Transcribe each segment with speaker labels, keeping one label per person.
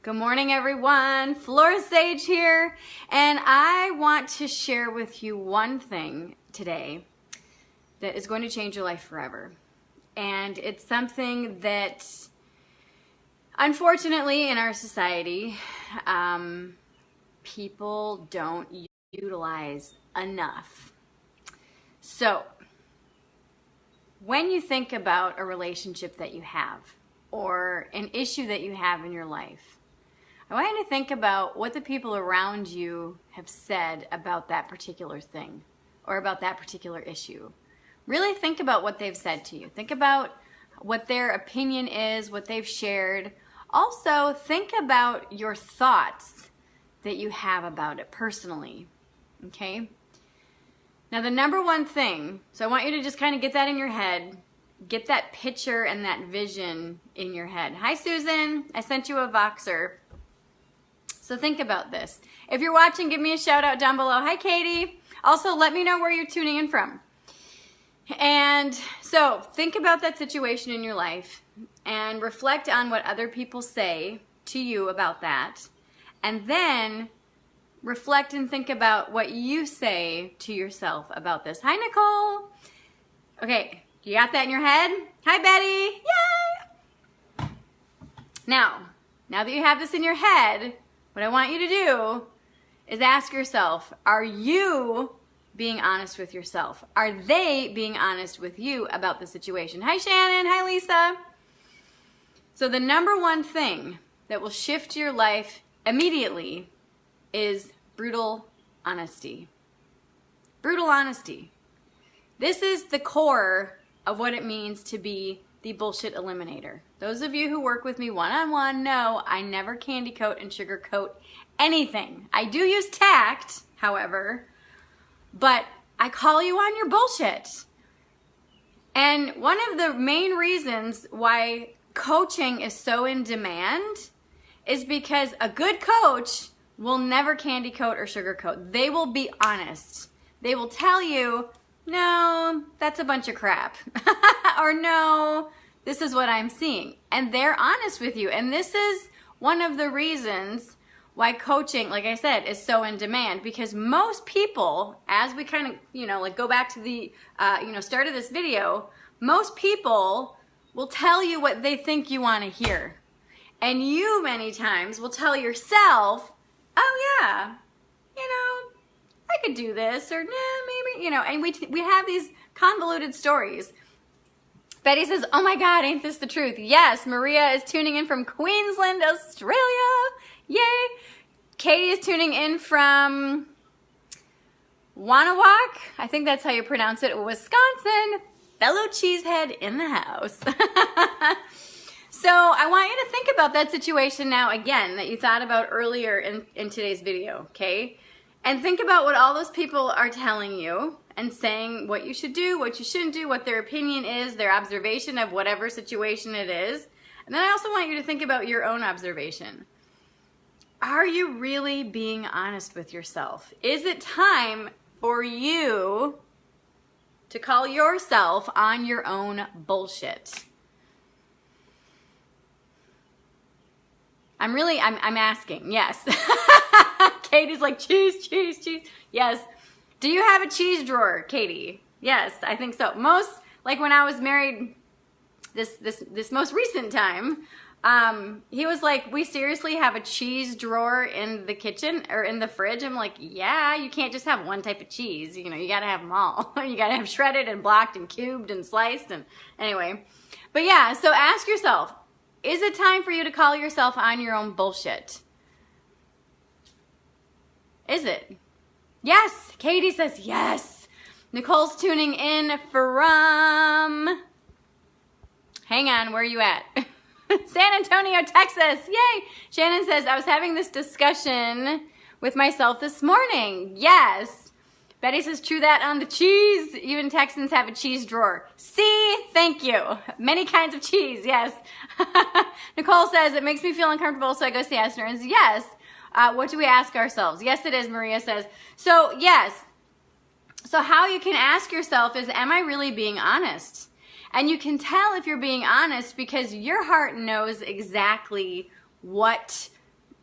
Speaker 1: Good morning, everyone. Flora Sage here, and I want to share with you one thing today that is going to change your life forever. And it's something that, unfortunately, in our society, people don't utilize enough. So, when you think about a relationship that you have, or an issue that you have in your life, I want you to think about what the people around you have said about that particular thing or about that particular issue. Really think about what they've said to you. Think about what their opinion is, what they've shared. Also, think about your thoughts that you have about it personally, okay? Now, the number one thing, so I want you to just kind of get that in your head, get that picture and that vision in your head. Hi, Susan. I sent you a Voxer. So think about this. If you're watching, give me a shout out down below. Hi, Katie. Also, let me know where you're tuning in from. And so think about that situation in your life and reflect on what other people say to you about that. And then reflect and think about what you say to yourself about this. Hi, Nicole. Okay, you got that in your head? Hi, Betty. Yay! Now that you have this in your head, what I want you to do is ask yourself, are you being honest with yourself? Are they being honest with you about the situation? Hi, Shannon. Hi, Lisa. So the number one thing that will shift your life immediately is brutal honesty. Brutal honesty. This is the core of what it means to be the bullshit eliminator. Those of you who work with me one-on-one know I never candy coat and sugarcoat anything. I do use tact, however, but I call you on your bullshit. And one of the main reasons why coaching is so in demand is because a good coach will never candy coat or sugarcoat. They will be honest. They will tell you, no, that's a bunch of crap. Or no, this is what I'm seeing. And they're honest with you. And this is one of the reasons why coaching, like I said, is so in demand. Because most people, as we kind of, go back to the, start of this video, most people will tell you what they think you want to hear. And you, many times, will tell yourself, oh yeah, I could do this, or nah, maybe, and we have these convoluted stories. Betty says, oh my God, ain't this the truth? Yes, Maria is tuning in from Queensland, Australia. Yay. Katie is tuning in from Wanawak. I think that's how you pronounce it. Wisconsin. Fellow cheesehead in the house. So I want you to think about that situation now again that you thought about earlier in today's video, okay? And think about what all those people are telling you and saying what you should do, what you shouldn't do, what their opinion is, their observation of whatever situation it is. And then I also want you to think about your own observation. Are you really being honest with yourself? Is it time for you to call yourself on your own bullshit? I'm asking, yes. Katie's like, cheese. Yes. Do you have a cheese drawer, Katie? Yes, I think so. Most, like when I was married this most recent time, he was like, we seriously have a cheese drawer in the kitchen or in the fridge? I'm like, yeah, you can't just have one type of cheese. You gotta have them all. You gotta have shredded and blocked and cubed and sliced and anyway. But yeah, so ask yourself, is it time for you to call yourself on your own bullshit? Is it? Yes. Katie says yes. Nicole's tuning in from, hang on, where are you at? San Antonio, Texas. Yay. Shannon says, I was having this discussion with myself this morning. Yes. Betty says, true that on the cheese. Even Texans have a cheese drawer. See? Thank you. Many kinds of cheese, yes. Nicole says, it makes me feel uncomfortable, so I go see Esther's. Yes. What do we ask ourselves? Yes, it is, Maria says. So, yes. So how you can ask yourself is, am I really being honest? And you can tell if you're being honest because your heart knows exactly what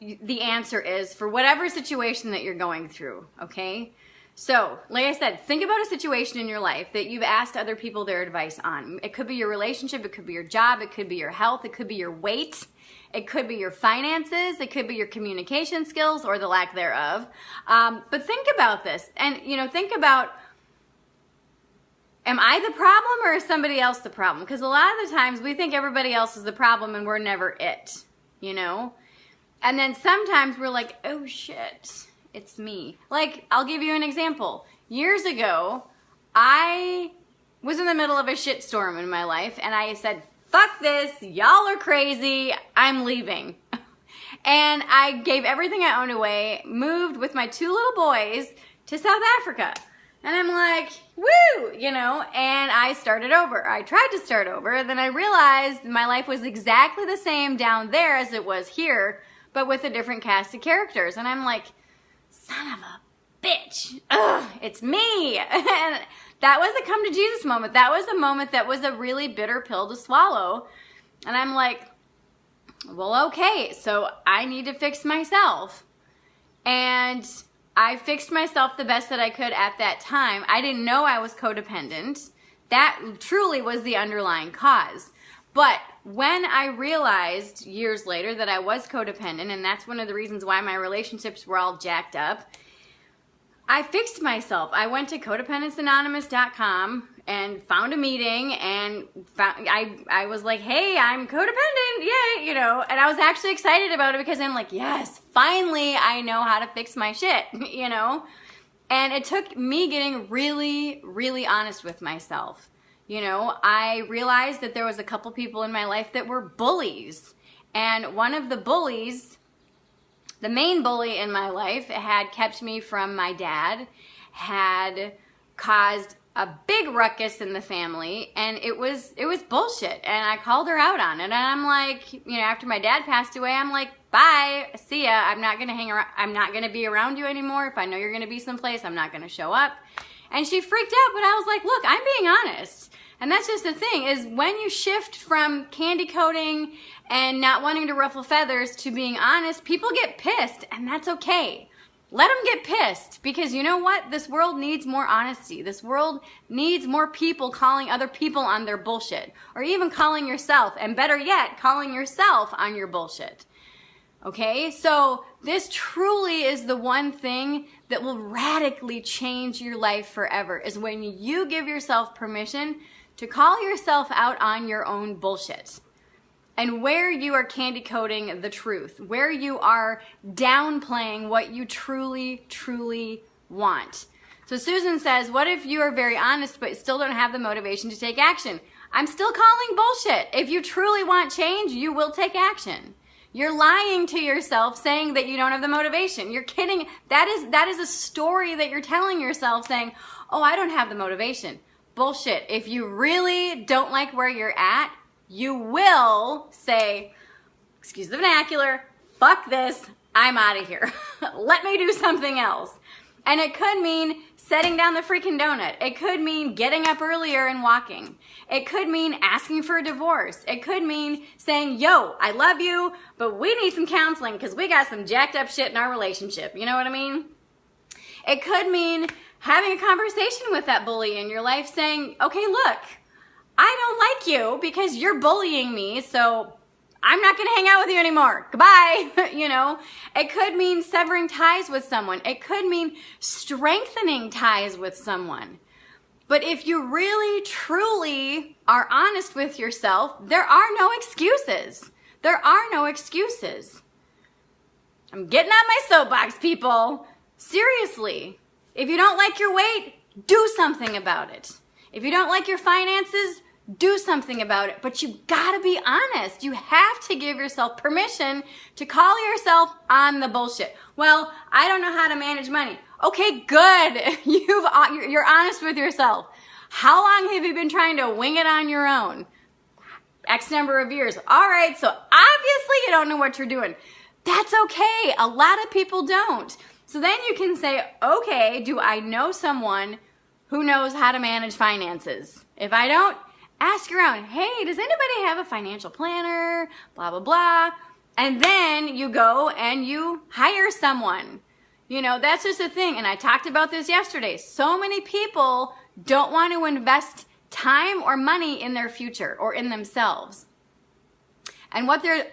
Speaker 1: the answer is for whatever situation that you're going through, okay? So, like I said, think about a situation in your life that you've asked other people their advice on. It could be your relationship, it could be your job, it could be your health, it could be your weight, it could be your finances, it could be your communication skills or the lack thereof. But think about this, and think about, am I the problem or is somebody else the problem? Because a lot of the times we think everybody else is the problem and we're never it, And then sometimes we're like, oh shit, it's me. Like, I'll give you an example. Years ago, I was in the middle of a shitstorm in my life and I said, fuck this, y'all are crazy, I'm leaving. And I gave everything I owned away, moved with my 2 little boys to South Africa. And I'm like, woo, and I started over. I tried to start over, and then I realized my life was exactly the same down there as it was here, but with a different cast of characters. And I'm like, son of a bitch, ugh, it's me. And that was a come to Jesus moment. That was a moment that was a really bitter pill to swallow. And I'm like, well, okay, so I need to fix myself. And I fixed myself the best that I could at that time. I didn't know I was codependent. That truly was the underlying cause. But when I realized years later that I was codependent, and that's one of the reasons why my relationships were all jacked up, I fixed myself. I went to codependenceanonymous.com and found a meeting and I was like, hey, I'm codependent, yay, and I was actually excited about it because I'm like, yes, finally I know how to fix my shit, And it took me getting really, really honest with myself. I realized that there was a couple people in my life that were bullies. And one of the bullies, the main bully in my life, had kept me from my dad, had caused a big ruckus in the family, and it was bullshit. And I called her out on it. And I'm like, after my dad passed away, I'm like, bye, see ya. I'm not gonna hang around. I'm not gonna be around you anymore. If I know you're gonna be someplace, I'm not gonna show up. And she freaked out, but I was like, look, I'm being honest. And that's just the thing, is when you shift from candy coating and not wanting to ruffle feathers to being honest, people get pissed, and that's okay. Let them get pissed, because you know what? This world needs more honesty. This world needs more people calling other people on their bullshit, or even calling yourself, and better yet, calling yourself on your bullshit. Okay? So this truly is the one thing that will radically change your life forever, is when you give yourself permission to call yourself out on your own bullshit. And where you are candy coating the truth, where you are downplaying what you truly, truly want. So Susan says, what if you are very honest but still don't have the motivation to take action? I'm still calling bullshit. If you truly want change, you will take action. You're lying to yourself saying that you don't have the motivation. You're kidding. That is a story that you're telling yourself saying, oh, I don't have the motivation. Bullshit. If you really don't like where you're at, you will say, excuse the vernacular, fuck this, I'm out of here. Let me do something else. And it could mean setting down the freaking donut. It could mean getting up earlier and walking. It could mean asking for a divorce. It could mean saying, yo, I love you, but we need some counseling because we got some jacked up shit in our relationship. You know what I mean? It could mean having a conversation with that bully in your life saying, okay, look, I don't like you because you're bullying me, so I'm not going to hang out with you anymore. Goodbye. It could mean severing ties with someone. It could mean strengthening ties with someone. But if you really, truly are honest with yourself, there are no excuses. There are no excuses. I'm getting on my soapbox, people. Seriously. If you don't like your weight, do something about it. If you don't like your finances, do something about it. But you gotta be honest. You have to give yourself permission to call yourself on the bullshit. Well, I don't know how to manage money. Okay, good. You're honest with yourself. How long have you been trying to wing it on your own? X number of years. All right, so obviously you don't know what you're doing. That's okay. A lot of people don't. So then you can say, okay, do I know someone who knows how to manage finances? If I don't, ask around. Hey, does anybody have a financial planner? Blah, blah, blah. And then you go and you hire someone. You know, that's just a thing. And I talked about this yesterday. So many people don't want to invest time or money in their future or in themselves. And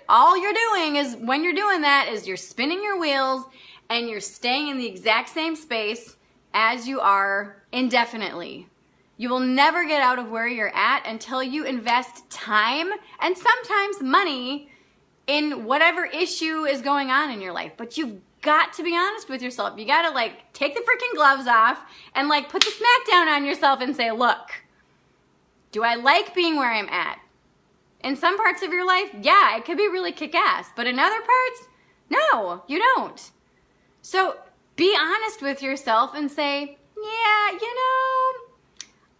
Speaker 1: all you're doing is, when you're doing that, is you're spinning your wheels and you're staying in the exact same space as you are indefinitely. You will never get out of where you're at until you invest time and sometimes money in whatever issue is going on in your life. But you've got to be honest with yourself. You got to take the freaking gloves off and put the smack down on yourself and say, look, do I like being where I'm at? In some parts of your life, yeah, it could be really kick-ass. But in other parts, no, you don't. So be honest with yourself and say, yeah,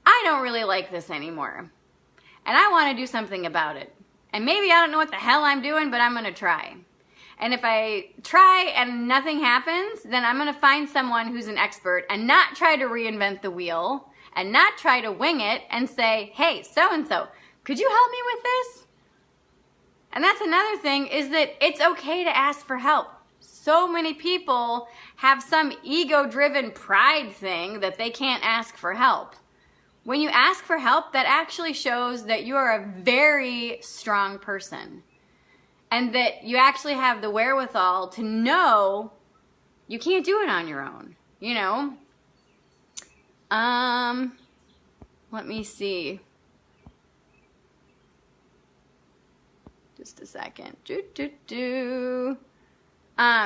Speaker 1: I don't really like this anymore. And I want to do something about it. And maybe I don't know what the hell I'm doing, but I'm going to try. And if I try and nothing happens, then I'm going to find someone who's an expert and not try to reinvent the wheel and not try to wing it and say, hey, so-and-so, could you help me with this? And that's another thing, is that it's okay to ask for help. So many people have some ego-driven pride thing that they can't ask for help. When you ask for help, that actually shows that you are a very strong person and that you actually have the wherewithal to know you can't do it on your own, Let me see. Just a second.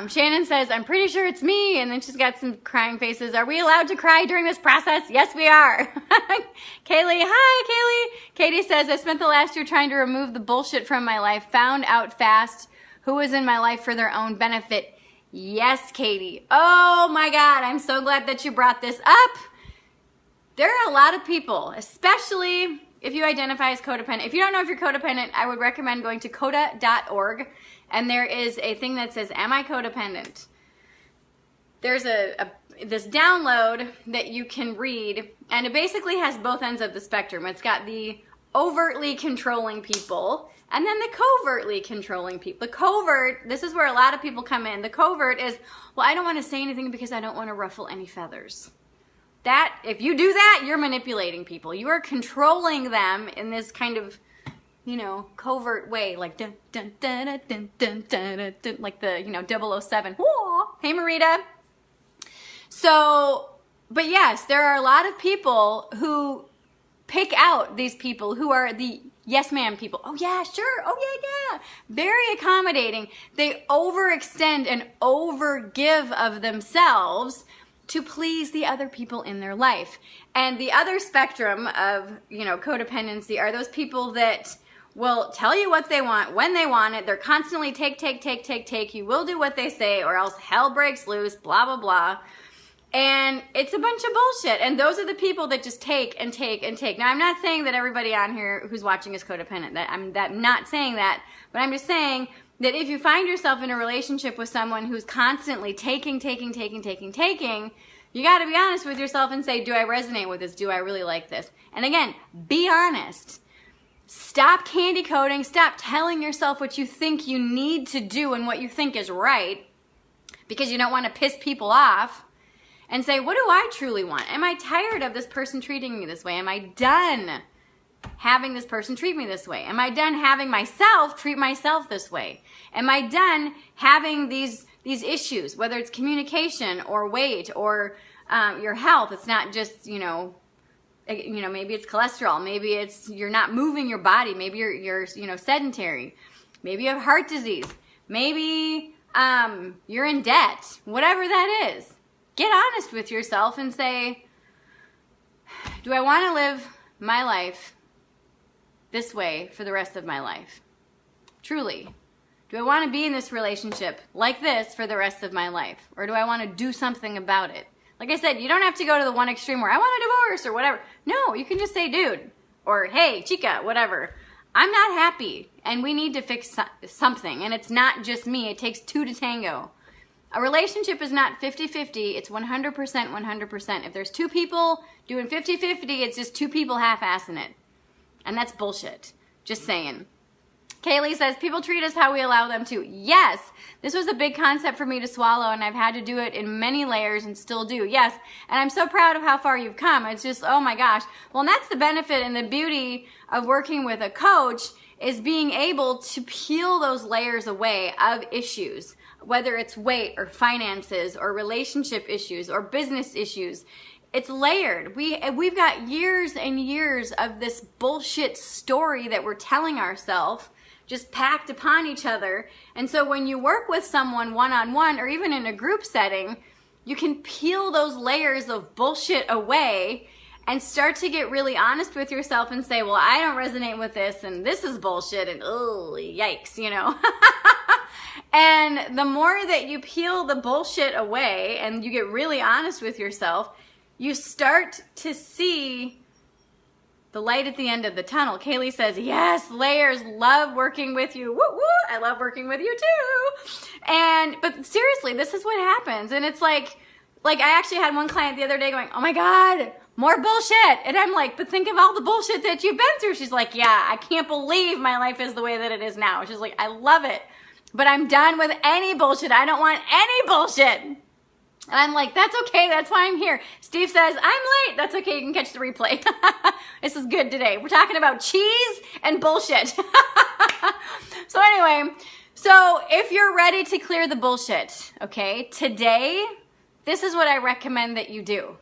Speaker 1: Shannon says, I'm pretty sure it's me. And then she's got some crying faces. Are we allowed to cry during this process? Yes, we are. Kaylee, hi, Kaylee. Katie says, I spent the last year trying to remove the bullshit from my life, found out fast who was in my life for their own benefit. Yes, Katie. Oh my God, I'm so glad that you brought this up. There are a lot of people, especially if you identify as codependent. If you don't know if you're codependent, I would recommend going to coda.org. And there is a thing that says, am I codependent? There's this download that you can read, and it basically has both ends of the spectrum. It's got the overtly controlling people, and then the covertly controlling people. The covert, this is where a lot of people come in. The covert is, well, I don't want to say anything because I don't want to ruffle any feathers. That, if you do that, you're manipulating people. You are controlling them in this kind of, covert way, like dun dun dun dun dun dun dun, dun, like the 007. Whoa. Hey, Marita. So, but yes, there are a lot of people who pick out these people who are the yes ma'am people. Oh yeah, sure. Oh yeah. Very accommodating. They overextend and overgive of themselves to please the other people in their life. And the other spectrum of, codependency are those people that will tell you what they want when they want it. They're constantly take. You will do what they say or else hell breaks loose, blah, blah, blah. And it's a bunch of bullshit. And those are the people that just take and take and take. Now, I'm not saying that everybody on here who's watching is codependent. I'm not saying that. But I'm just saying that if you find yourself in a relationship with someone who's constantly taking, you got to be honest with yourself and say, do I resonate with this? Do I really like this? And again, be honest. Stop candy coating. Stop telling yourself what you think you need to do and what you think is right because you don't want to piss people off. And say, what do I truly want? Am I tired of this person treating me this way? Am I done having this person treat me this way? Am I done having myself treat myself this way? Am I done having these issues, whether it's communication or weight or your health? It's not just, maybe it's cholesterol. Maybe it's you're not moving your body. Maybe you're sedentary. Maybe you have heart disease. Maybe you're in debt. Whatever that is. Get honest with yourself and say, do I want to live my life this way for the rest of my life? Truly. Do I want to be in this relationship like this for the rest of my life? Or do I want to do something about it? Like I said, you don't have to go to the one extreme where I want a divorce or whatever. No, you can just say, dude, or hey, chica, whatever. I'm not happy and we need to fix something. And it's not just me. It takes two to tango. A relationship is not 50-50, it's 100%. If there's two people doing 50-50, it's just two people half-assing it. And that's bullshit. Just saying. Kaylee says, people treat us how we allow them to. Yes, this was a big concept for me to swallow, and I've had to do it in many layers and still do. Yes, and I'm so proud of how far you've come. It's just, oh my gosh. Well, and that's the benefit and the beauty of working with a coach, is being able to peel those layers away of issues, whether it's weight or finances or relationship issues or business issues. It's layered. We've got years and years of this bullshit story that we're telling ourselves, just packed upon each other. And so when you work with someone one-on-one or even in a group setting, you can peel those layers of bullshit away and start to get really honest with yourself and say, well, I don't resonate with this, and this is bullshit, and oh, yikes, you know. And the more that you peel the bullshit away and you get really honest with yourself, you start to see the light at the end of the tunnel. Kaylee says, yes, layers, love working with you. Woo woo, I love working with you too. But seriously, this is what happens. And it's like I actually had one client the other day going, oh my God, more bullshit. And I'm like, but think of all the bullshit that you've been through. She's like, yeah, I can't believe my life is the way that it is now. She's like, I love it, but I'm done with any bullshit. I don't want any bullshit. And I'm like, that's okay. That's why I'm here. Steve says, I'm late. That's okay. You can catch the replay. This is good today. We're talking about cheese and bullshit. So anyway, so if you're ready to clear the bullshit, okay, today, this is what I recommend that you do.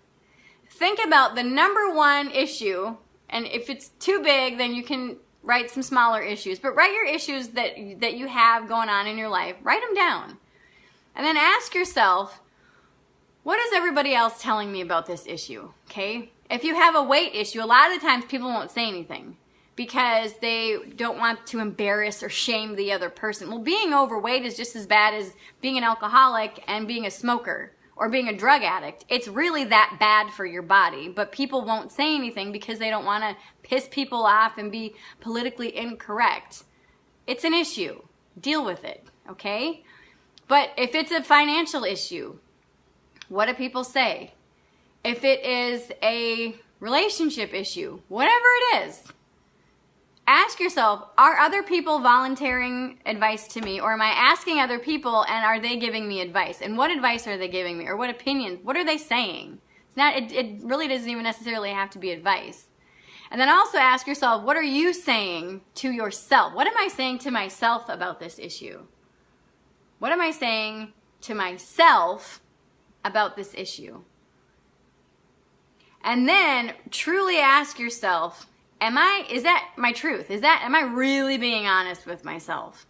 Speaker 1: Think about the number one issue, and if it's too big, then you can write some smaller issues, but write your issues that you have going on in your life. Write them down. And then ask yourself, what is everybody else telling me about this issue, okay? If you have a weight issue, a lot of the times people won't say anything because they don't want to embarrass or shame the other person. Well, being overweight is just as bad as being an alcoholic and being a smoker or being a drug addict. It's really that bad for your body, but people won't say anything because they don't want to piss people off and be politically incorrect. It's an issue. Deal with it, okay? But if it's a financial issue, what do people say? If it is a relationship issue, whatever it is, ask yourself, are other people volunteering advice to me, or am I asking other people and are they giving me advice? And what advice are they giving me, or what opinions? What are they saying? It's not. It really doesn't even necessarily have to be advice. And then also ask yourself, what are you saying to yourself? What am I saying to myself about this issue? What am I saying to myself about this issue? And then truly ask yourself, is that my truth? Am I really being honest with myself?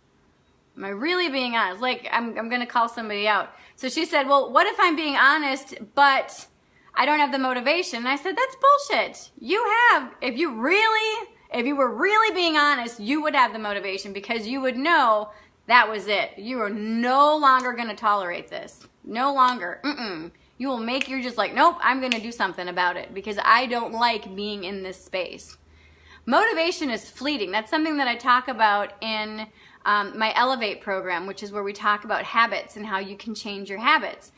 Speaker 1: Am I really being honest? Like, I'm going to call somebody out. So she said, well, what if I'm being honest, but I don't have the motivation? And I said, that's bullshit. If you were really being honest, you would have the motivation because you would know that was it. You are no longer going to tolerate this. No longer. You're just like, nope, I'm going to do something about it because I don't like being in this space. Motivation is fleeting. That's something that I talk about in my Elevate program, which is where we talk about habits and how you can change your habits.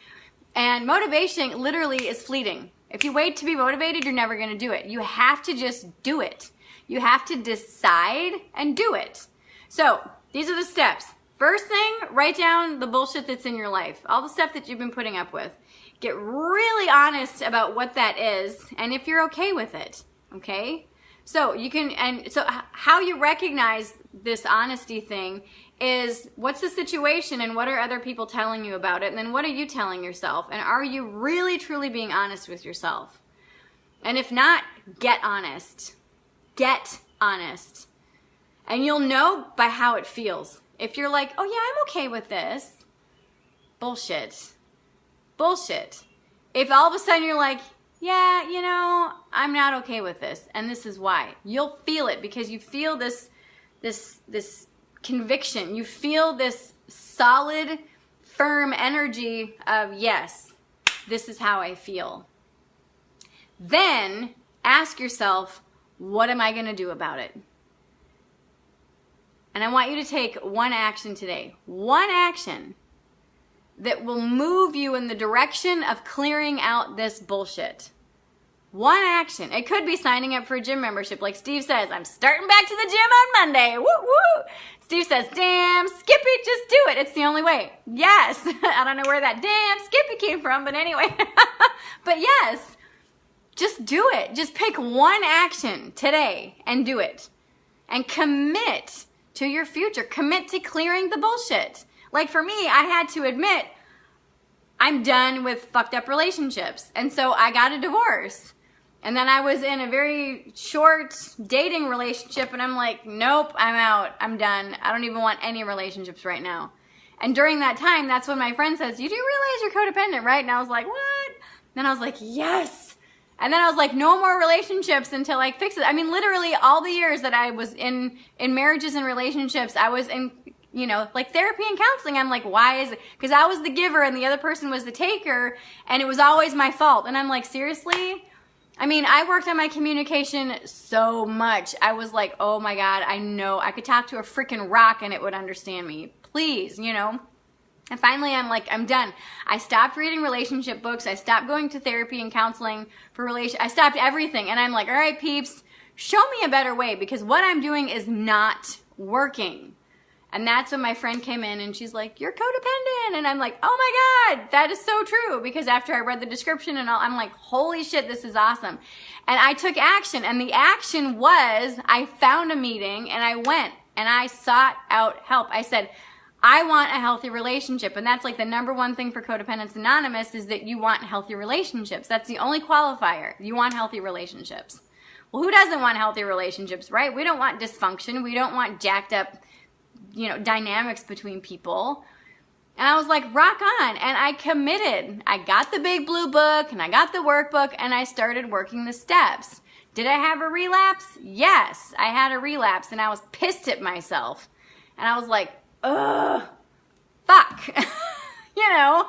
Speaker 1: And motivation literally is fleeting. If you wait to be motivated, you're never going to do it. You have to just do it. You have to decide and do it. So these are the steps. First thing, write down the bullshit that's in your life, all the stuff that you've been putting up with. Get really honest about what that is and if you're okay with it, okay? So how you recognize this honesty thing is, what's the situation and what are other people telling you about it? And then what are you telling yourself? And are you really truly being honest with yourself? And if not, get honest. Get honest. And you'll know by how it feels. If you're like, oh yeah, I'm okay with this. Bullshit. Bullshit. If all of a sudden you're like, yeah, I'm not okay with this, and this is why. You'll feel it because you feel this conviction. You feel this solid, firm energy of, yes, this is how I feel. Then ask yourself, what am I going to do about it? And I want you to take one action today. One action that will move you in the direction of clearing out this bullshit. One action. It could be signing up for a gym membership. Like Steve says, I'm starting back to the gym on Monday. Woo woo. Steve says, damn, Skippy, just do it. It's the only way. Yes. I don't know where that damn Skippy came from, but anyway. But yes, just do it. Just pick one action today and do it. And commit to your future. Commit to clearing the bullshit. Like for me, I had to admit, I'm done with fucked up relationships. And so I got a divorce. And then I was in a very short dating relationship and I'm like, nope, I'm out. I'm done. I don't even want any relationships right now. And during that time, that's when my friend says, you do realize you're codependent, right? And I was like, what? Then I was like, yes. And then I was like, no more relationships until I fix it. I mean, literally all the years that I was in marriages and relationships, I was in, you know, like therapy and counseling. I'm like, why is it? Because I was the giver and the other person was the taker and it was always my fault. And I'm like, seriously? I mean, I worked on my communication so much. I was like, oh my God, I know I could talk to a freaking rock and it would understand me. Please, you know? And finally, I'm like, I'm done. I stopped reading relationship books. I stopped going to therapy and counseling for I stopped everything. And I'm like, all right, peeps, show me a better way because what I'm doing is not working. And that's when my friend came in and she's like, you're codependent. And I'm like, oh my God, that is so true. Because after I read the description and all, I'm like, holy shit, this is awesome. And I took action. And the action was I found a meeting and I went and I sought out help. I said, I want a healthy relationship. And that's like the number one thing for Codependence Anonymous is that you want healthy relationships. That's the only qualifier. You want healthy relationships. Well, who doesn't want healthy relationships, right? We don't want dysfunction. We don't want jacked up, you know, dynamics between people. And I was like, rock on. And I committed. I got the big blue book and I got the workbook and I started working the steps. Did I have a relapse? Yes, I had a relapse and I was pissed at myself. And I was like, ugh, fuck, you know?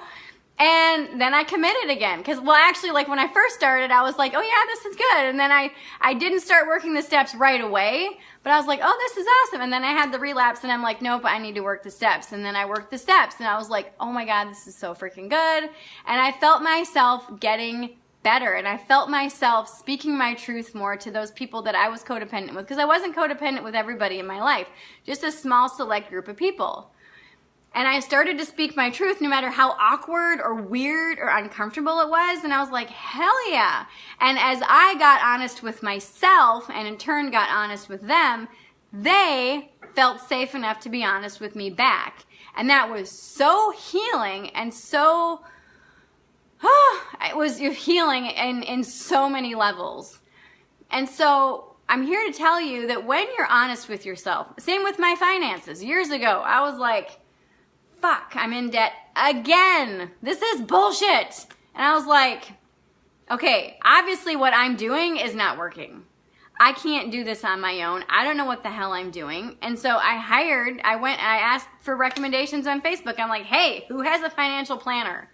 Speaker 1: And then I committed again. Because, well, actually, like when I first started, I was like, oh yeah, this is good. And then I didn't start working the steps right away. But I was like, oh, this is awesome. And then I had the relapse and I'm like, nope, I need to work the steps. And then I worked the steps and I was like, oh my God, this is so freaking good. And I felt myself getting better. And I felt myself speaking my truth more to those people that I was codependent with. Because I wasn't codependent with everybody in my life. Just a small select group of people. And I started to speak my truth no matter how awkward or weird or uncomfortable it was. And I was like, hell yeah. And as I got honest with myself and in turn got honest with them, they felt safe enough to be honest with me back. And that was so healing and so, it was healing in so many levels. And so I'm here to tell you that when you're honest with yourself, same with my finances. Years ago, I was like, fuck, I'm in debt again. This is bullshit. And I was like, okay, obviously what I'm doing is not working. I can't do this on my own. I don't know what the hell I'm doing. And so I asked for recommendations on Facebook. I'm like, hey, who has a financial planner?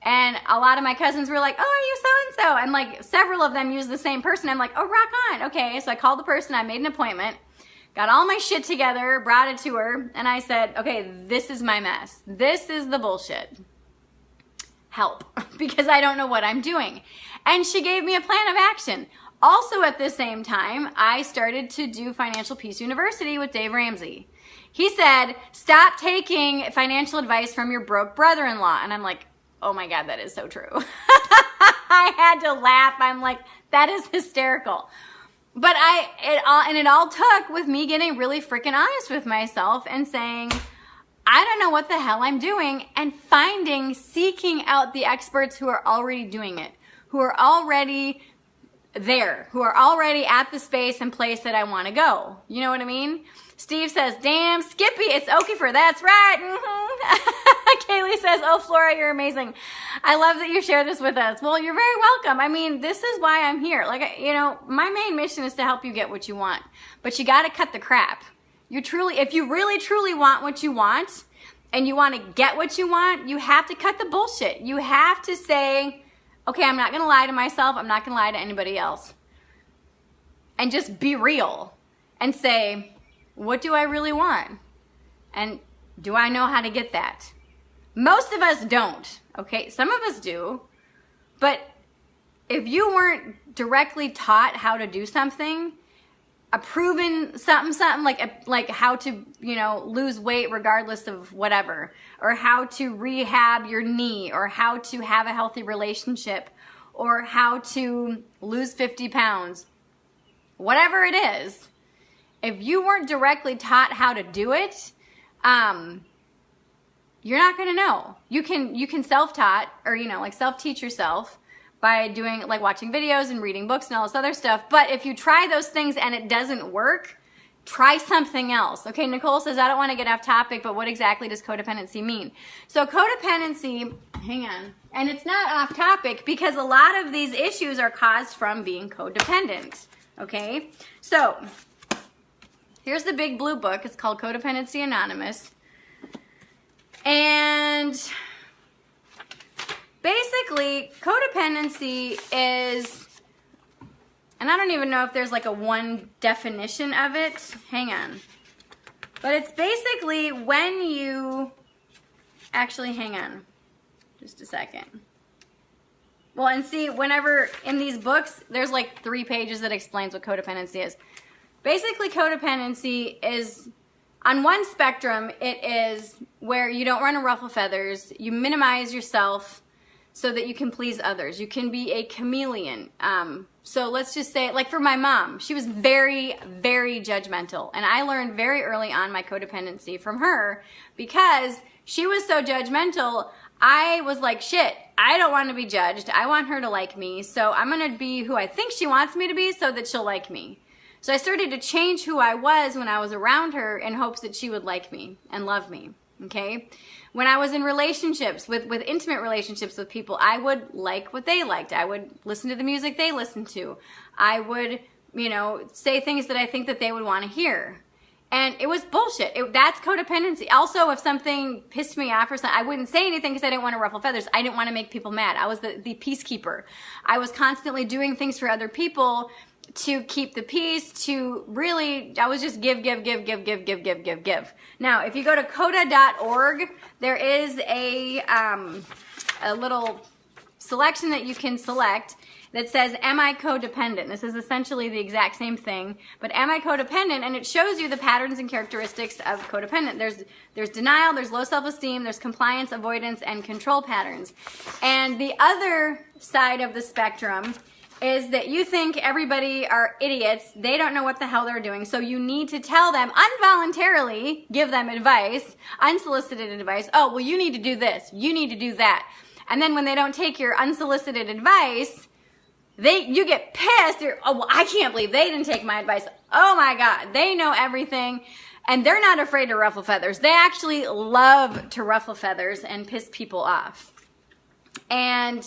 Speaker 1: And a lot of my cousins were like, oh, are you so-and-so? And like several of them use the same person. I'm like, oh, rock on. Okay, so I called the person. I made an appointment. Got all my shit together, brought it to her, and I said, okay, this is my mess. This is the bullshit. Help, because I don't know what I'm doing. And she gave me a plan of action. Also at the same time, I started to do Financial Peace University with Dave Ramsey. He said, stop taking financial advice from your broke brother-in-law. And I'm like, oh my God, that is so true. I had to laugh. I'm like, that is hysterical. But it all took with me getting really freaking honest with myself and saying, I don't know what the hell I'm doing, and seeking out the experts who are already doing it, who are already there, who are already at the space and place that I want to go. You know what I mean? Steve says, damn, Skippy, it's okay for that's right. Kaylee says, oh, Flora, you're amazing. I love that you share this with us. Well, you're very welcome. I mean, this is why I'm here. Like, you know, my main mission is to help you get what you want. But you got to cut the crap. If you really, truly want what you want and you want to get what you want, you have to cut the bullshit. You have to say, okay, I'm not going to lie to myself. I'm not going to lie to anybody else. And just be real and say, what do I really want? And do I know how to get that? Most of us don't, okay? Some of us do. But if you weren't directly taught how to do something, a proven something like how to, you know, lose weight regardless of whatever, or how to rehab your knee, or how to have a healthy relationship, or how to lose 50 pounds, whatever it is, if you weren't directly taught how to do it, you're not going to know. You can self-taught, or, you know, like self-teach yourself by doing, like, watching videos and reading books and all this other stuff. But if you try those things and it doesn't work, try something else. Okay, Nicole says, I don't want to get off topic, but what exactly does codependency mean? So codependency, hang on, and it's not off topic because a lot of these issues are caused from being codependent. Okay, so here's the big blue book. It's called Codependency Anonymous. And basically, codependency is, and I don't even know if there's like a one definition of it. Hang on. But it's basically when you, actually, hang on just a second. Well, and see, whenever in these books, there's like 3 pages that explains what codependency is. Basically, codependency is, on one spectrum, it is where you don't want to ruffle feathers, you minimize yourself so that you can please others. You can be a chameleon. So let's just say, like for my mom, she was very, very judgmental. And I learned very early on my codependency from her because she was so judgmental. I was like, shit, I don't want to be judged. I want her to like me. So I'm going to be who I think she wants me to be so that she'll like me. So I started to change who I was when I was around her in hopes that she would like me and love me, okay? When I was in relationships, with intimate relationships with people, I would like what they liked. I would listen to the music they listened to. I would, you know, say things that I think that they would want to hear. And it was bullshit. That's codependency. Also, if something pissed me off or something, I wouldn't say anything because I didn't want to ruffle feathers. I didn't want to make people mad. I was the peacekeeper. I was constantly doing things for other people to keep the peace, to really, I was just give. Now, if you go to coda.org, there is a little selection that you can select that says, am I codependent? This is essentially the exact same thing, but am I codependent? And it shows you the patterns and characteristics of codependent. There's denial, there's low self-esteem, there's compliance, avoidance, and control patterns. And the other side of the spectrum is that you think everybody are idiots. They don't know what the hell they're doing. So you need to tell them involuntarily, give them advice, unsolicited advice. Oh, well, you need to do this. You need to do that. And then when they don't take your unsolicited advice, you get pissed. Oh, well, I can't believe they didn't take my advice. Oh my God, they know everything. And they're not afraid to ruffle feathers. They actually love to ruffle feathers and piss people off. And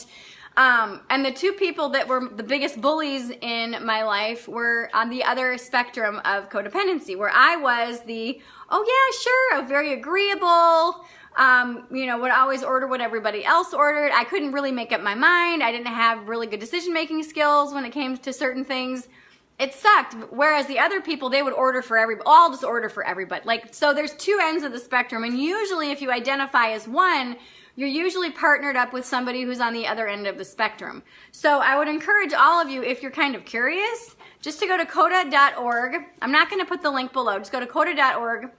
Speaker 1: the 2 people that were the biggest bullies in my life were on the other spectrum of codependency, where I was the, oh yeah, sure, very agreeable, you know, would always order what everybody else ordered. I couldn't really make up my mind. I didn't have really good decision-making skills when it came to certain things. It sucked. Whereas the other people, they would order for everybody. I'll just order for everybody. Like, so there's 2 ends of the spectrum. And usually if you identify as one, you're usually partnered up with somebody who's on the other end of the spectrum. So I would encourage all of you, if you're kind of curious, just to go to coda.org. I'm not going to put the link below. Just go to coda.org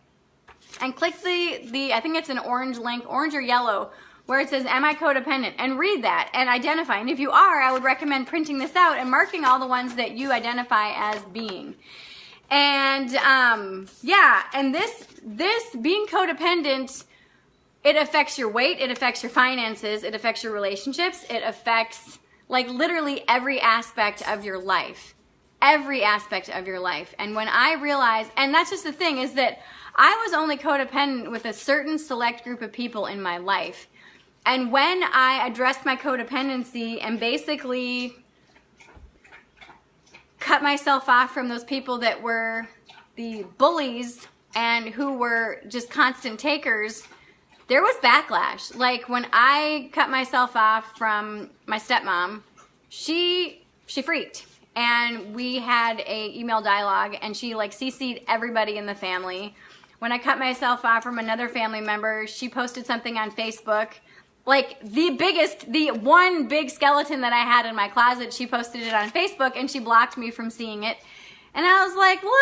Speaker 1: and click the I think it's an orange link, orange or yellow, where it says, am I codependent? And read that and identify. And if you are, I would recommend printing this out and marking all the ones that you identify as being. And yeah, and this being codependent, it affects your weight, it affects your finances, it affects your relationships, it affects like literally every aspect of your life. Every aspect of your life. And when I realized, and that's just the thing, is that I was only codependent with a certain select group of people in my life. And when I addressed my codependency and basically cut myself off from those people that were the bullies and who were just constant takers, there was backlash. Like when I cut myself off from my stepmom, she freaked. And we had a email dialogue and she like CC'd everybody in the family. When I cut myself off from another family member, she posted something on Facebook. Like the one big skeleton that I had in my closet, she posted it on Facebook and she blocked me from seeing it. And I was like, well,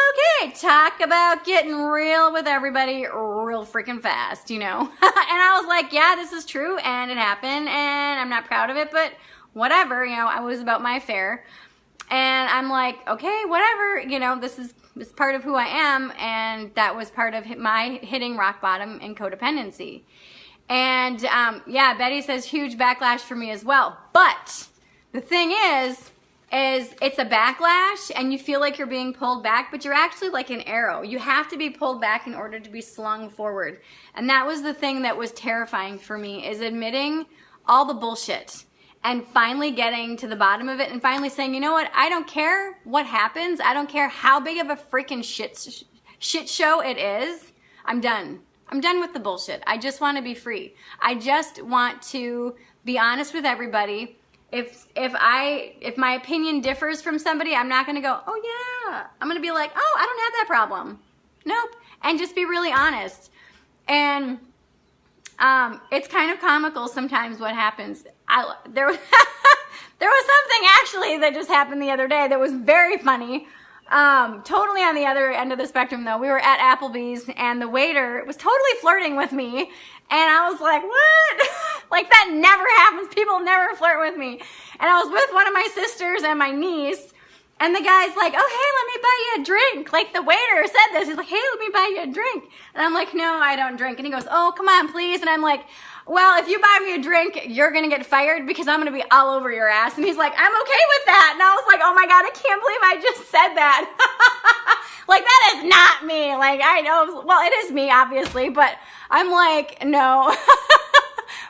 Speaker 1: okay, talk about getting real with everybody real freaking fast, you know? And I was like, yeah, this is true, and it happened, and I'm not proud of it, but whatever, you know, I was about my affair. And I'm like, okay, whatever, you know, this is part of who I am, and that was part of my hitting rock bottom in codependency. And yeah, Betty says huge backlash for me as well. But the thing is it's a backlash, and you feel like you're being pulled back, but you're actually like an arrow. You have to be pulled back in order to be slung forward. And that was the thing that was terrifying for me, is admitting all the bullshit and finally getting to the bottom of it and finally saying, you know what, I don't care what happens. I don't care how big of a freaking shit show it is. I'm done. I'm done with the bullshit. I just want to be free. I just want to be honest with everybody. If my opinion differs from somebody, I'm not going to go, oh yeah. I'm going to be like, oh, I don't have that problem. Nope. And just be really honest. And it's kind of comical sometimes what happens. There was something actually that just happened the other day that was very funny. Totally on the other end of the spectrum though. We were at Applebee's and the waiter was totally flirting with me. And I was like, what? Like, that never happens. People never flirt with me. And I was with one of my sisters and my niece. And the guy's like, oh, hey, let me buy you a drink. Like, the waiter said this. He's like, hey, let me buy you a drink. And I'm like, no, I don't drink. And he goes, oh, come on, please. And I'm like, well, if you buy me a drink, you're going to get fired because I'm going to be all over your ass. And he's like, I'm okay with that. And I was like, oh my God, I can't believe I just said that. Like, that is not me. Like, I know, well, it is me, obviously, but I'm like, no.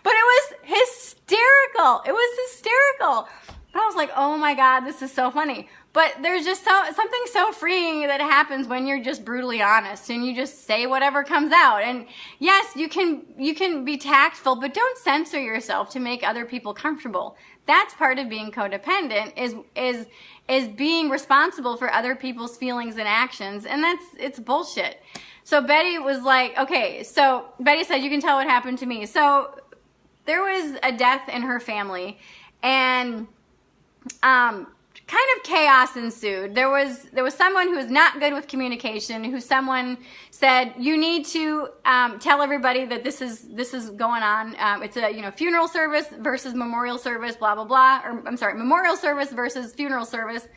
Speaker 1: But it was hysterical. It was hysterical. But I was like, oh my God, this is so funny. But there's just something so freeing that happens when you're just brutally honest and you just say whatever comes out. And yes, you can be tactful, but don't censor yourself to make other people comfortable. That's part of being codependent, is being responsible for other people's feelings and actions. And it's bullshit. So Betty was like, okay, so Betty said, you can tell what happened to me. So there was a death in her family, and kind of chaos ensued. There was someone who was not good with communication, who someone said, you need to tell everybody that this is going on. It's a funeral service versus memorial service, blah blah blah. Or I'm sorry, memorial service versus funeral service.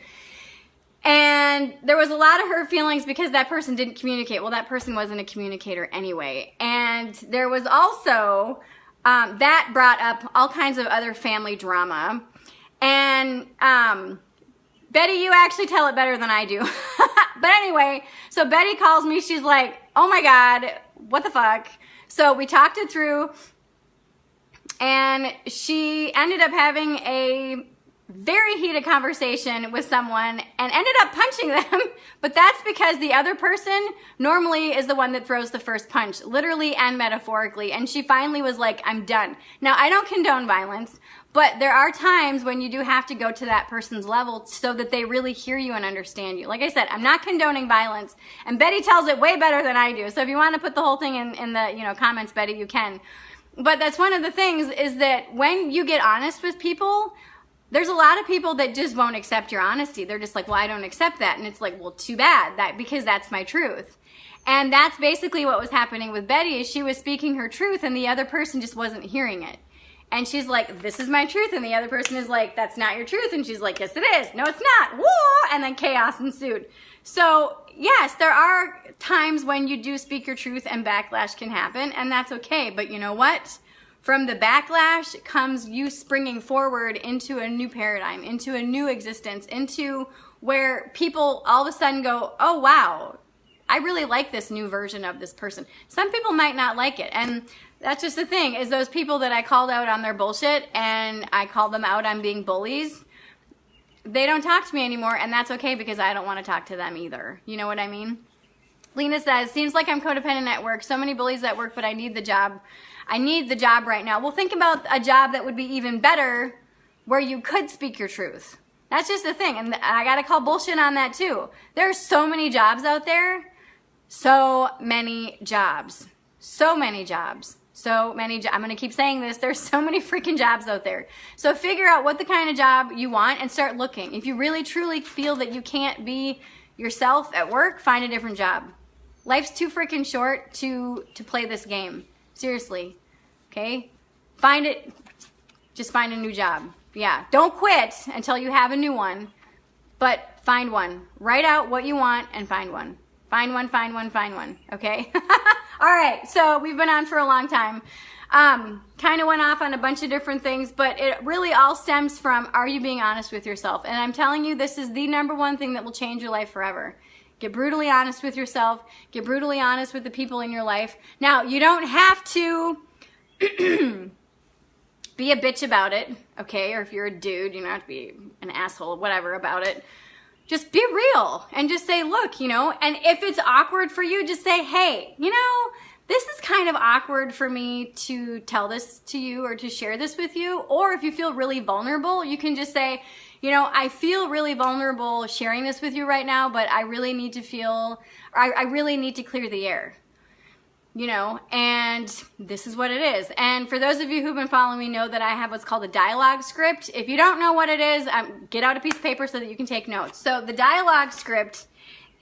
Speaker 1: And there was a lot of hurt feelings because that person didn't communicate. Well, that person wasn't a communicator anyway. And there was also that brought up all kinds of other family drama. And Betty, you actually tell it better than I do. But anyway, so Betty calls me. She's like, oh my God, what the fuck? So we talked it through, and she ended up having a very heated conversation with someone and ended up punching them. But that's because the other person normally is the one that throws the first punch, literally and metaphorically. And she finally was like, I'm done. Now, I don't condone violence, but there are times when you do have to go to that person's level so that they really hear you and understand you. Like I said, I'm not condoning violence, and Betty tells it way better than I do. So if you want to put the whole thing in the comments, Betty, you can. But that's one of the things, is that when you get honest with people, there's a lot of people that just won't accept your honesty. They're just like, well, I don't accept that. And it's like, well, too bad, because that's my truth. And that's basically what was happening with Betty, is she was speaking her truth and the other person just wasn't hearing it. And she's like, this is my truth. And the other person is like, that's not your truth. And she's like, yes, it is. No, it's not. Woo! And then chaos ensued. So yes, there are times when you do speak your truth and backlash can happen, and that's okay. But you know what? From the backlash comes you springing forward into a new paradigm, into a new existence, into where people all of a sudden go, oh wow, I really like this new version of this person. Some people might not like it, and that's just the thing, is those people that I called out on their bullshit and I called them out on being bullies, they don't talk to me anymore, and that's okay, because I don't want to talk to them either. You know what I mean? Lena says, seems like I'm codependent at work. So many bullies at work, but I need the job. I need the job right now. Well, think about a job that would be even better where you could speak your truth. That's just the thing. And I got to call bullshit on that too. There are so many jobs out there. So many jobs. So many jobs. So many I'm going to keep saying this. There's so many freaking jobs out there. So figure out what the kind of job you want and start looking. If you really truly feel that you can't be yourself at work, find a different job. Life's too freaking short to play this game. Seriously. Okay? Just find a new job. Yeah. Don't quit until you have a new one, but find one. Write out what you want and find one. Find one, find one, find one. Okay? All right. So we've been on for a long time. Kind of went off on a bunch of different things, but it really all stems from, are you being honest with yourself? And I'm telling you, this is the number one thing that will change your life forever. Get brutally honest with yourself. Get brutally honest with the people in your life. Now, you don't have to be a bitch about it, okay? Or if you're a dude, you don't have to be an asshole, whatever about it. Just be real and just say, look, you know, and if it's awkward for you, just say, hey, you know, this is kind of awkward for me to tell this to you or to share this with you. Or if you feel really vulnerable, you can just say, you know, I feel really vulnerable sharing this with you right now, but I really need to I really need to clear the air, you know, and this is what it is. And for those of you who've been following me know that I have what's called a dialogue script. If you don't know what it is, get out a piece of paper so that you can take notes. So the dialogue script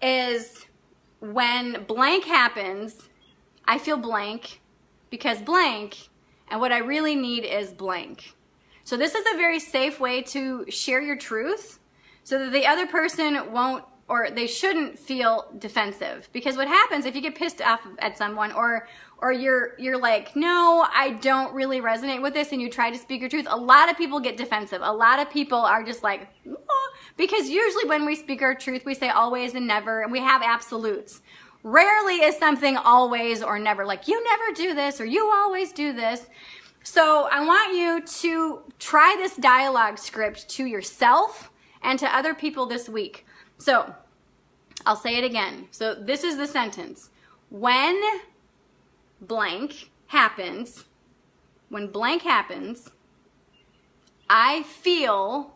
Speaker 1: is when blank happens, I feel blank because blank, and what I really need is blank. So this is a very safe way to share your truth so that the other person won't, or they shouldn't feel defensive. Because what happens if you get pissed off at someone or you're like, no, I don't really resonate with this, and you try to speak your truth, a lot of people get defensive. A lot of people are just like, oh, because usually when we speak our truth, we say always and never, and we have absolutes. Rarely is something always or never, like you never do this or you always do this. So I want you to try this dialogue script to yourself and to other people this week. So I'll say it again. So this is the sentence. When blank happens, I feel,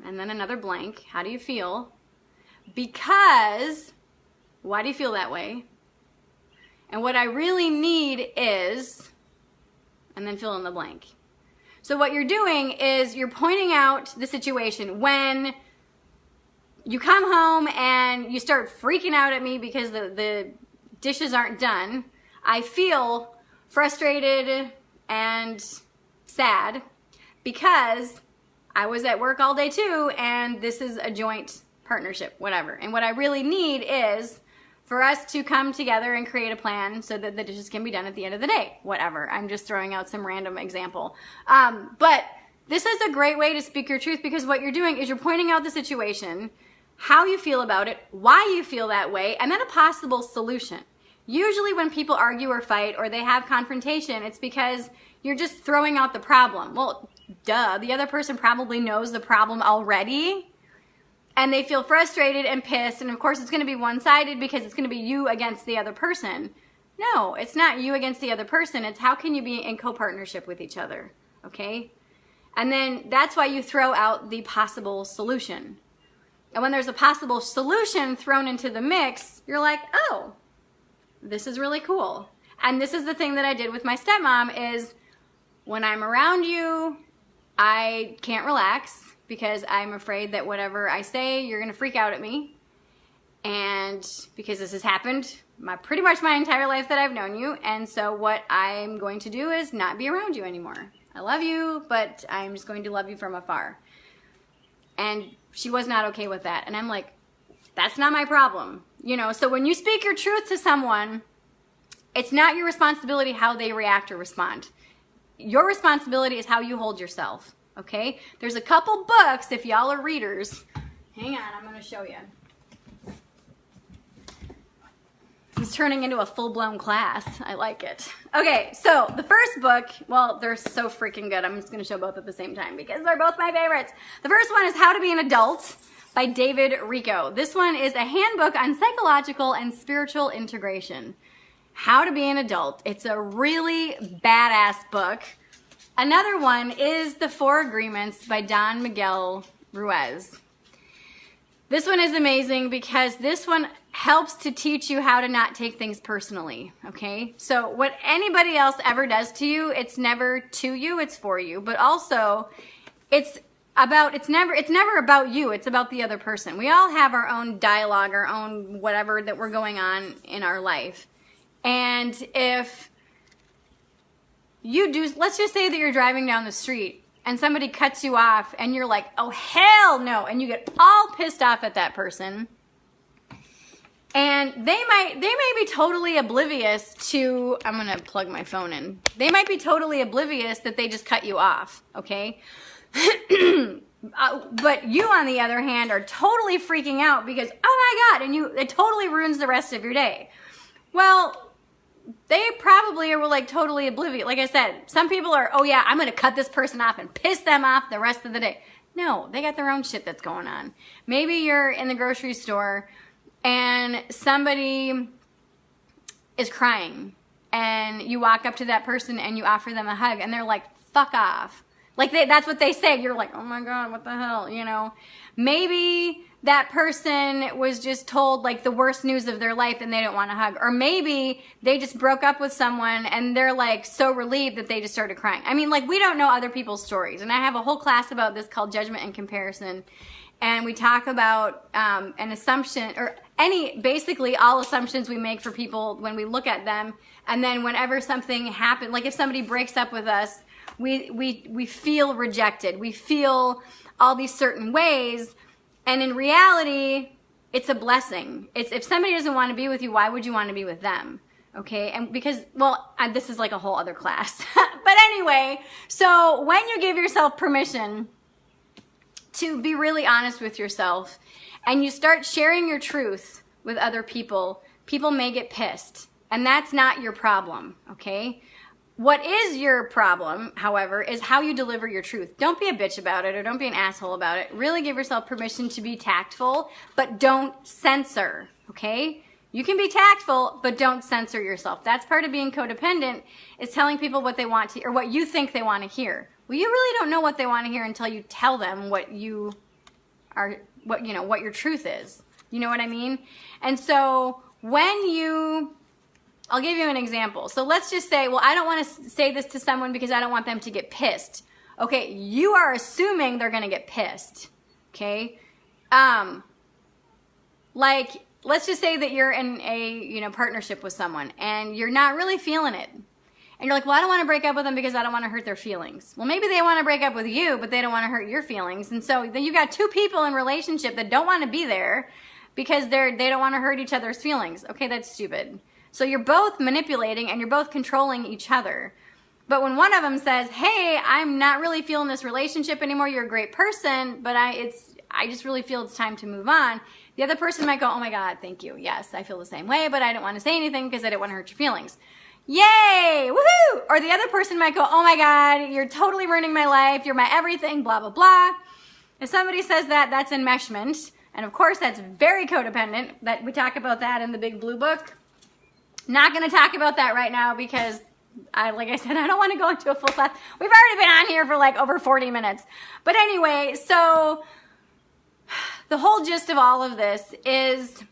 Speaker 1: and then another blank. How do you feel? Because, why do you feel that way? And what I really need is, and then fill in the blank. So what you're doing is you're pointing out the situation when you come home and you start freaking out at me because the dishes aren't done. I feel frustrated and sad because I was at work all day too, and this is a joint partnership, whatever. And what I really need is for us to come together and create a plan so that the dishes can be done at the end of the day, whatever. I'm just throwing out some random example. But this is a great way to speak your truth, because what you're doing is you're pointing out the situation, how you feel about it, why you feel that way, and then a possible solution. Usually when people argue or fight or they have confrontation, it's because you're just throwing out the problem. Well, duh, the other person probably knows the problem already, and they feel frustrated and pissed, and of course it's going to be one-sided because it's going to be you against the other person. No, it's not you against the other person. It's how can you be in co-partnership with each other, okay? And then that's why you throw out the possible solution. And when there's a possible solution thrown into the mix, you're like, oh, this is really cool. And this is the thing that I did with my stepmom is when I'm around you, I can't relax because I'm afraid that whatever I say, you're going to freak out at me. And because this has happened pretty much my entire life that I've known you. And so what I'm going to do is not be around you anymore. I love you, but I'm just going to love you from afar. And she was not okay with that. And I'm like, that's not my problem. You know, so when you speak your truth to someone, it's not your responsibility how they react or respond. Your responsibility is how you hold yourself, okay? There's a couple books, if y'all are readers. Hang on, I'm going to show you. It's turning into a full-blown class. I like it. Okay, so the first book, well, they're so freaking good. I'm just going to show both at the same time because they're both my favorites. The first one is How to Be an Adult by David Richo. This one is a handbook on psychological and spiritual integration. How to Be an Adult. It's a really badass book. Another one is The 4 Agreements by Don Miguel Ruiz. This one is amazing because this one helps to teach you how to not take things personally, okay? So what anybody else ever does to you, it's never to you, it's for you. But also, it's it's never about you. It's about the other person. We all have our own dialogue, our own whatever that we're going on in our life. And if you do, let's just say that you're driving down the street and somebody cuts you off and you're like, oh, hell no. And you get all pissed off at that person. And they may be totally oblivious to, I'm going to plug my phone in. They might be totally oblivious that they just cut you off, okay? But you, on the other hand, are totally freaking out because, oh my God, and it totally ruins the rest of your day. Well, they probably were like totally oblivious. Like I said, some people are, oh yeah, I'm going to cut this person off and piss them off the rest of the day. No, they got their own shit that's going on. Maybe you're in the grocery store and somebody is crying and you walk up to that person and you offer them a hug and they're like, fuck off. Like that's what they say. You're like, oh my God, what the hell, you know? Maybe that person was just told like the worst news of their life and they don't want a hug. Or maybe they just broke up with someone and they're like so relieved that they just started crying. I mean, like, we don't know other people's stories. And I have a whole class about this called Judgment and Comparison. And we talk about an assumption, or basically all assumptions we make for people when we look at them. And then whenever something happens, like if somebody breaks up with us, we feel rejected. We feel all these certain ways. And in reality, it's a blessing. If somebody doesn't want to be with you, why would you want to be with them? Okay? And because, well, this is like a whole other class. But anyway, so when you give yourself permission to be really honest with yourself and you start sharing your truth with other people, people may get pissed. And that's not your problem, okay? What is your problem, however, is how you deliver your truth. Don't be a bitch about it or don't be an asshole about it. Really give yourself permission to be tactful, but don't censor, okay? You can be tactful, but don't censor yourself. That's part of being codependent, is telling people what they want to, or what you think they want to hear. Well, you really don't know what they want to hear until you tell them what your truth is. You know what I mean? And so I'll give you an example. So let's just say, well, I don't want to say this to someone because I don't want them to get pissed. Okay, you are assuming they're going to get pissed. Okay? Like, let's just say that you're in a, partnership with someone and you're not really feeling it. And you're like, well, I don't want to break up with them because I don't want to hurt their feelings. Well, maybe they want to break up with you, but they don't want to hurt your feelings. And so then you got two people in a relationship that don't want to be there because they don't want to hurt each other's feelings. Okay, that's stupid. So you're both manipulating and you're both controlling each other. But when one of them says, hey, I'm not really feeling this relationship anymore. You're a great person, but I just really feel it's time to move on. The other person might go, oh my God, thank you. Yes, I feel the same way, but I don't want to say anything because I don't want to hurt your feelings. Yay! Woohoo! Or the other person might go, oh my God, you're totally ruining my life. You're my everything, blah, blah, blah. If somebody says that, that's enmeshment. And of course, that's very codependent. That we talk about that in the Big Blue Book. Not going to talk about that right now because, like I said, I don't want to go into a full class. We've already been on here for like over 40 minutes. But anyway, so the whole gist of all of this is,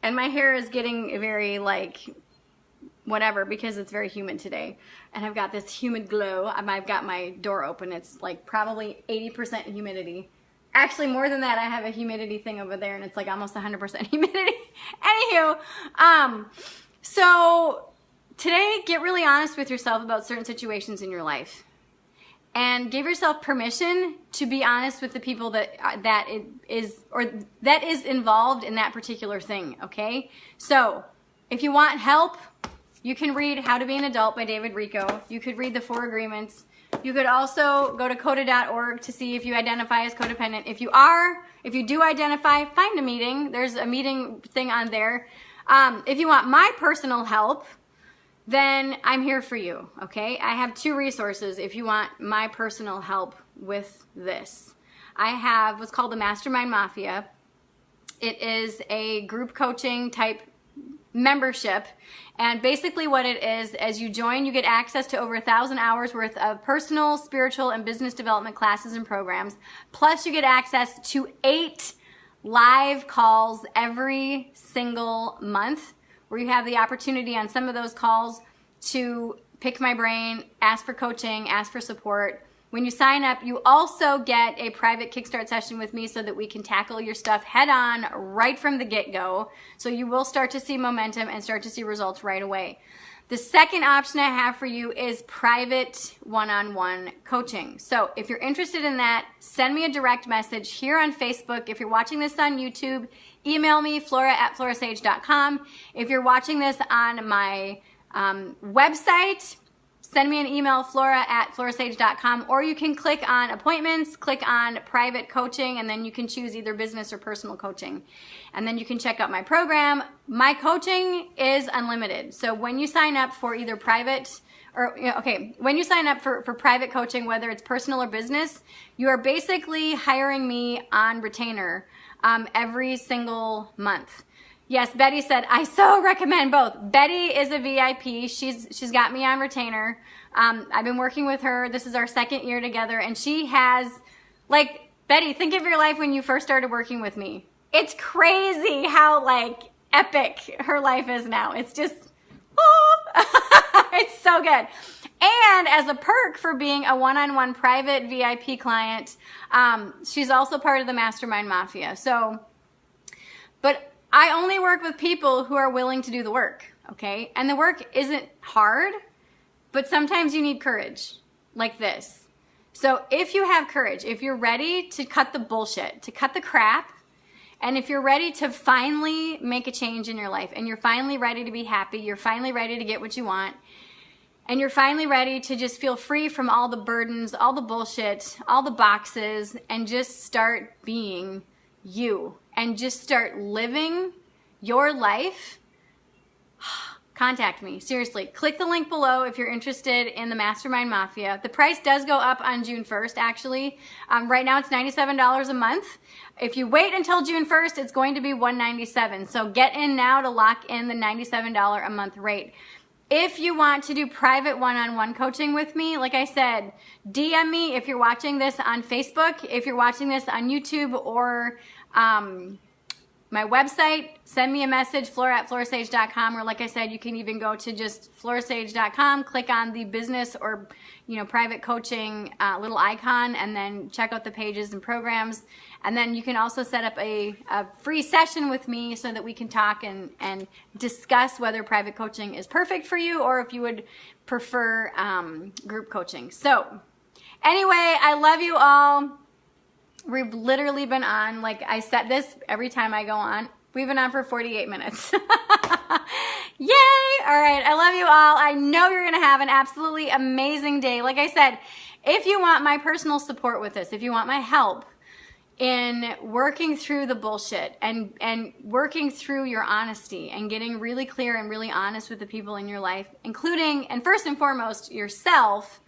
Speaker 1: and my hair is getting very like whatever because it's very humid today. And I've got this humid glow. I've got my door open. It's like probably 80% humidity. Actually, more than that, I have a humidity thing over there and it's like almost 100% humidity. Anywho, so today, get really honest with yourself about certain situations in your life. And give yourself permission to be honest with the people that is involved in that particular thing, okay? So, if you want help, you can read How to Be an Adult by David Rico. You could read the 4 Agreements. You could also go to coda.org to see if you identify as codependent. If you do identify, find a meeting. There's a meeting thing on there. If you want my personal help, then I'm here for you, okay? I have 2 resources if you want my personal help with this. I have what's called the Mastermind Mafia. It is a group coaching type membership, and basically what it is, as you join, you get access to over 1,000 hours worth of personal, spiritual, and business development classes and programs, plus you get access to 8 live calls every single month where you have the opportunity on some of those calls to pick my brain, ask for coaching, ask for support, When you sign up, you also get a private kickstart session with me so that we can tackle your stuff head on right from the get-go. So you will start to see momentum and start to see results right away. The second option I have for you is private one-on-one coaching. So if you're interested in that, send me a direct message here on Facebook. If you're watching this on YouTube, email me, flora@florasage.com. If you're watching this on my website, send me an email, flora@florasage.com, or you can click on appointments, click on private coaching, and then you can choose either business or personal coaching. And then you can check out my program. My coaching is unlimited. So when you sign up for either private or, when you sign up for private coaching, whether it's personal or business, you are basically hiring me on retainer every single month. Yes, Betty said, I so recommend both. Betty is a VIP. She's got me on retainer. I've been working with her. This is our second year together. And she has, like, Betty, think of your life when you first started working with me. It's crazy how, like, epic her life is now. It's just, it's so good. And as a perk for being a one-on-one private VIP client, she's also part of the Mastermind Mafia. So, but I only work with people who are willing to do the work, okay? And the work isn't hard, but sometimes you need courage, like this. So if you have courage, if you're ready to cut the bullshit, to cut the crap, and if you're ready to finally make a change in your life, and you're finally ready to be happy, you're finally ready to get what you want, and you're finally ready to just feel free from all the burdens, all the bullshit, all the boxes, and just start being you, and just start living your life, contact me. Seriously, click the link below if you're interested in the Mastermind Mafia. The price does go up on June 1st, actually. Right now it's $97 a month. If you wait until June 1st, it's going to be $197. So get in now to lock in the $97 a month rate. If you want to do private one-on-one coaching with me, like I said, DM me if you're watching this on Facebook, if you're watching this on YouTube or my website, send me a message, flora@florasage.com, or like I said, you can even go to just florasage.com, click on the business or private coaching little icon, and then check out the pages and programs. And then you can also set up a free session with me so that we can talk and discuss whether private coaching is perfect for you or if you would prefer group coaching. So anyway, I love you all. We've literally been on, like I said this every time I go on, we've been on for 48 minutes. Yay! All right, I love you all. I know you're going to have an absolutely amazing day. Like I said, if you want my personal support with this, if you want my help in working through the bullshit and working through your honesty and getting really clear and really honest with the people in your life, including, and first and foremost, yourself,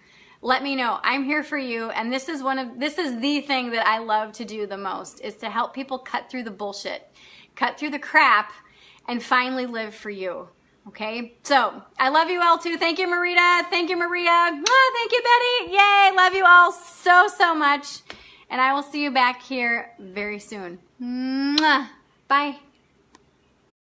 Speaker 1: let me know. I'm here for you, and this is the thing that I love to do the most, is to help people cut through the bullshit, cut through the crap, and finally live for you. Okay? So, I love you all too. Thank you, Marita. Thank you, Maria. Thank you, Betty. Yay! Love you all so, so much. And I will see you back here very soon. Mwah. Bye.